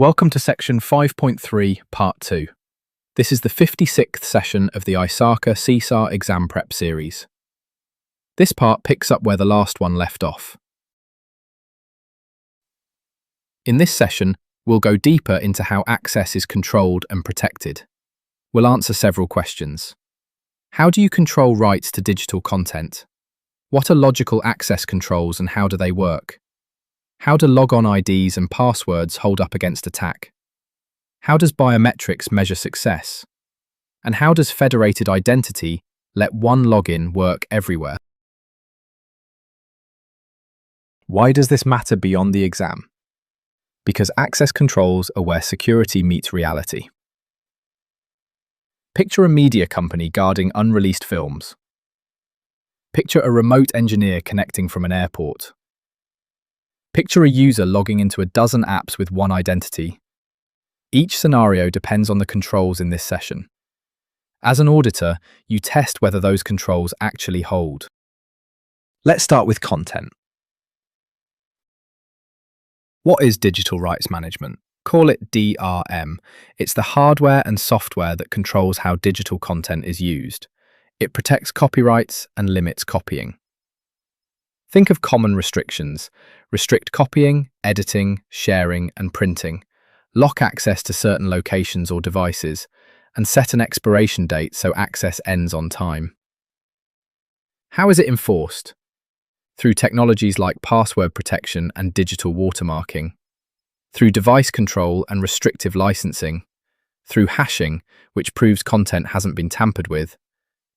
Welcome to section 5.3, part 2. This is the 56th session of the ISACA CISA exam prep series. This part picks up where the last one left off. In this session, we'll go deeper into how access is controlled and protected. We'll answer several questions. How do you control rights to digital content? What are logical access controls and how do they work? How do Logon IDs and passwords hold up against attack? How does biometrics measure success? And how does Federated Identity let one login work everywhere? Why does this matter beyond the exam? Because access controls are where security meets reality. Picture a media company guarding unreleased films. Picture a remote engineer connecting from an airport. Picture a user logging into a dozen apps with one identity. Each scenario depends on the controls in this session. As an auditor, you test whether those controls actually hold. Let's start with content. What is digital rights management? Call it DRM. It's the hardware and software that controls how digital content is used. It protects copyrights and limits copying. Think of common restrictions. Restrict copying, editing, sharing, and printing. Lock access to certain locations or devices, and set an expiration date so access ends on time. How is it enforced? Through technologies like password protection and digital watermarking. Through device control and restrictive licensing. Through hashing, which proves content hasn't been tampered with.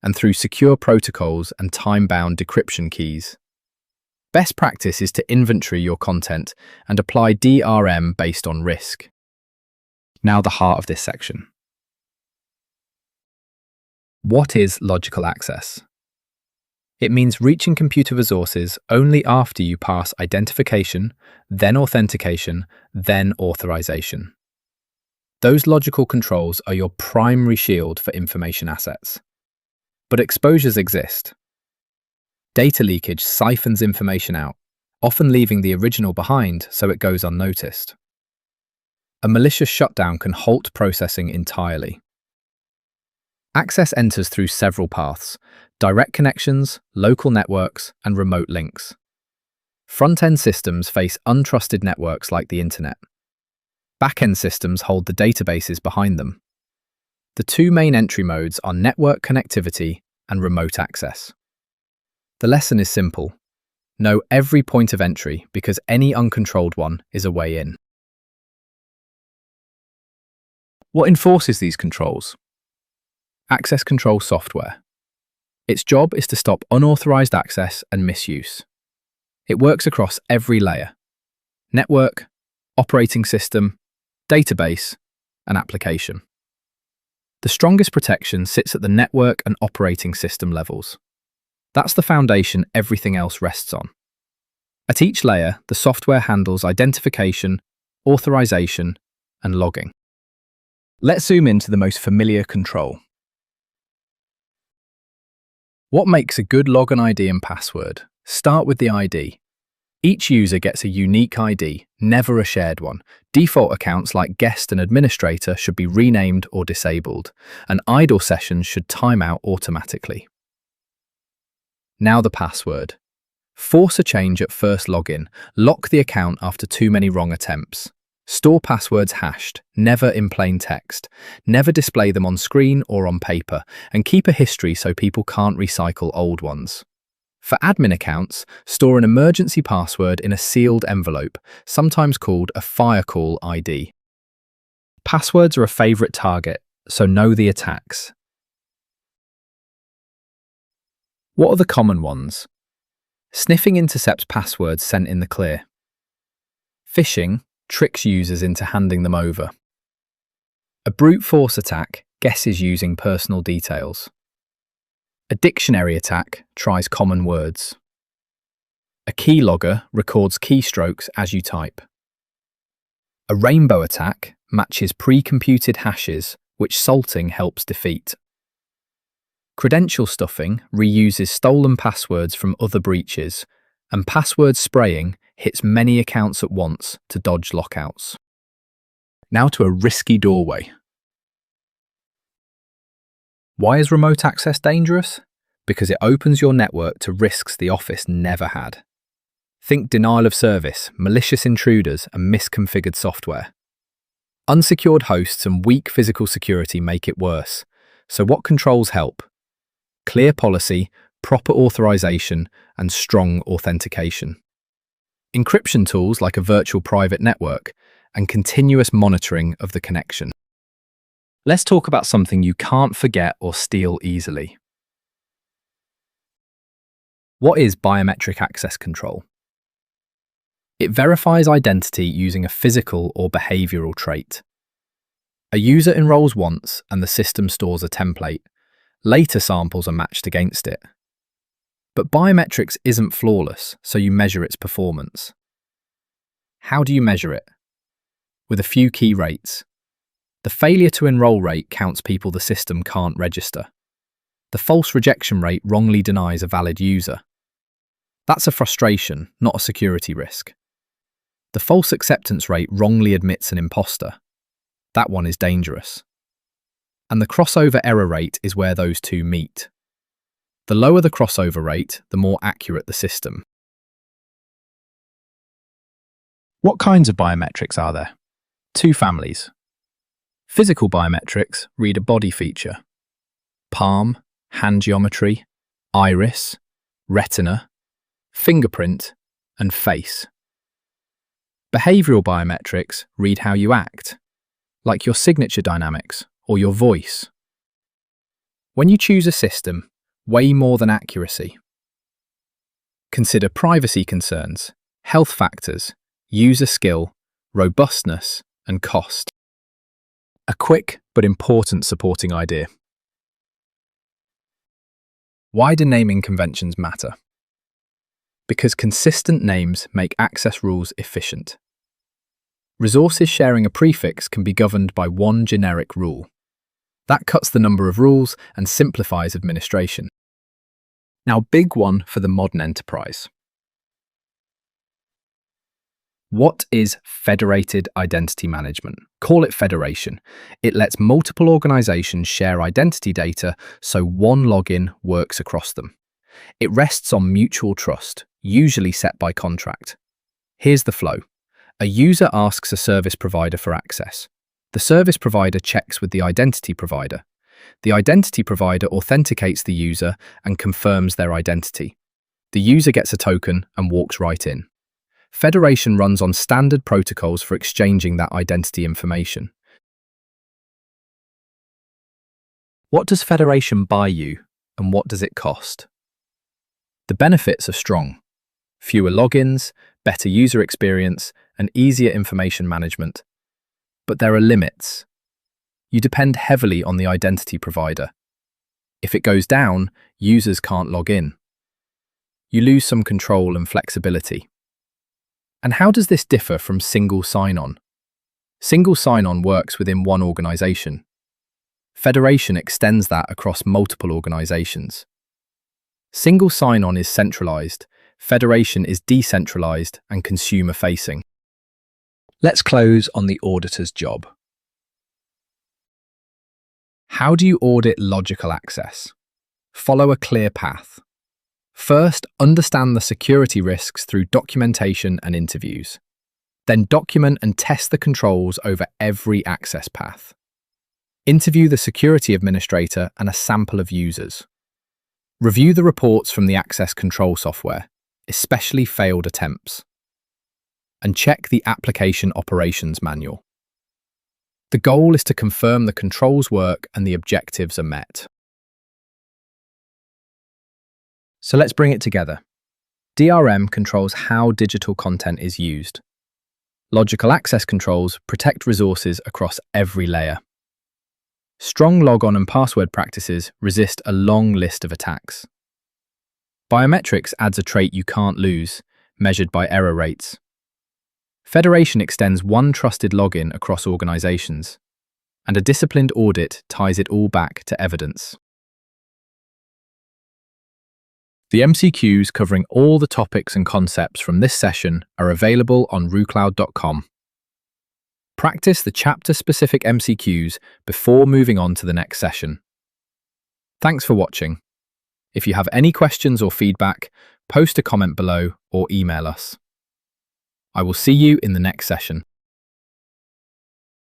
And through secure protocols and time-bound decryption keys. Best practice is to inventory your content and apply DRM based on risk. Now the heart of this section. What is logical access? It means reaching computer resources only after you pass identification, then authentication, then authorization. Those logical controls are your primary shield for information assets. But exposures exist. Data leakage siphons information out, often leaving the original behind so it goes unnoticed. A malicious shutdown can halt processing entirely. Access enters through several paths: direct connections, local networks, and remote links. Front-end systems face untrusted networks like the internet. Back-end systems hold the databases behind them. The two main entry modes are network connectivity and remote access. The lesson is simple. Know every point of entry because any uncontrolled one is a way in. What enforces these controls? Access control software. Its job is to stop unauthorized access and misuse. It works across every layer: network, operating system, database, and application. The strongest protection sits at the network and operating system levels. That's the foundation everything else rests on. At each layer, the software handles identification, authorization, and logging. Let's zoom into the most familiar control. What makes a good login ID and password? Start with the ID. Each user gets a unique ID, never a shared one. Default accounts like guest and administrator should be renamed or disabled, and idle sessions should time out automatically. Now the password. Force a change at first login. Lock the account after too many wrong attempts. Store passwords hashed, never in plain text. Never display them on screen or on paper, and keep a history so people can't recycle old ones. For admin accounts, store an emergency password in a sealed envelope, sometimes called a firecall ID. Passwords are a favorite target, so know the attacks. What are the common ones? Sniffing intercepts passwords sent in the clear. Phishing tricks users into handing them over. A brute force attack guesses using personal details. A dictionary attack tries common words. A keylogger records keystrokes as you type. A rainbow attack matches pre-computed hashes, which salting helps defeat. Credential stuffing reuses stolen passwords from other breaches, and password spraying hits many accounts at once to dodge lockouts. Now to a risky doorway. Why is remote access dangerous? Because it opens your network to risks the office never had. Think denial of service, malicious intruders, and misconfigured software. Unsecured hosts and weak physical security make it worse. So what controls help? Clear policy, proper authorization, and strong authentication. Encryption tools like a virtual private network, and continuous monitoring of the connection. Let's talk about something you can't forget or steal easily. What is biometric access control? It verifies identity using a physical or behavioral trait. A user enrolls once and the system stores a template. Later samples are matched against it. But biometrics isn't flawless, so you measure its performance. How do you measure it? With a few key rates. The failure to enroll rate counts people the system can't register. The false rejection rate wrongly denies a valid user. That's a frustration, not a security risk. The false acceptance rate wrongly admits an imposter. That one is dangerous. And the crossover error rate is where those two meet. The lower the crossover rate, the more accurate the system. What kinds of biometrics are there? Two families. Physical biometrics read a body feature. Palm, hand geometry, iris, retina, fingerprint, and face. Behavioral biometrics read how you act, like your signature dynamics or your voice. When you choose a system, weigh more than accuracy. Consider privacy concerns, health factors, user skill, robustness, and cost. A quick but important supporting idea. Why do naming conventions matter? Because consistent names make access rules efficient. Resources sharing a prefix can be governed by one generic rule. That cuts the number of rules and simplifies administration. Now, big one for the modern enterprise. What is Federated Identity Management? Call it federation. It lets multiple organizations share identity data so one login works across them. It rests on mutual trust, usually set by contract. Here's the flow. A user asks a service provider for access. The service provider checks with the identity provider. The identity provider authenticates the user and confirms their identity. The user gets a token and walks right in. Federation runs on standard protocols for exchanging that identity information. What does federation buy you, and what does it cost? The benefits are strong. Fewer logins, better user experience, and easier information management. But there are limits. You depend heavily on the identity provider. If it goes down, users can't log in. You lose some control and flexibility. And how does this differ from single sign-on? Single sign-on works within one organization. Federation extends that across multiple organizations. Single sign-on is centralized, federation is decentralized and consumer-facing. Let's close on the auditor's job. How do you audit logical access? Follow a clear path. First, understand the security risks through documentation and interviews. Then document and test the controls over every access path. Interview the security administrator and a sample of users. Review the reports from the access control software, especially failed attempts. And check the application operations manual. The goal is to confirm the controls work and the objectives are met. So let's bring it together. DRM controls how digital content is used. Logical access controls protect resources across every layer. Strong logon and password practices resist a long list of attacks. Biometrics adds a trait you can't lose, measured by error rates. Federation extends one trusted login across organizations, and a disciplined audit ties it all back to evidence. The MCQs covering all the topics and concepts from this session are available on RooCloud.com. Practice the chapter-specific MCQs before moving on to the next session. Thanks for watching. If you have any questions or feedback, post a comment below or email us. I will see you in the next session.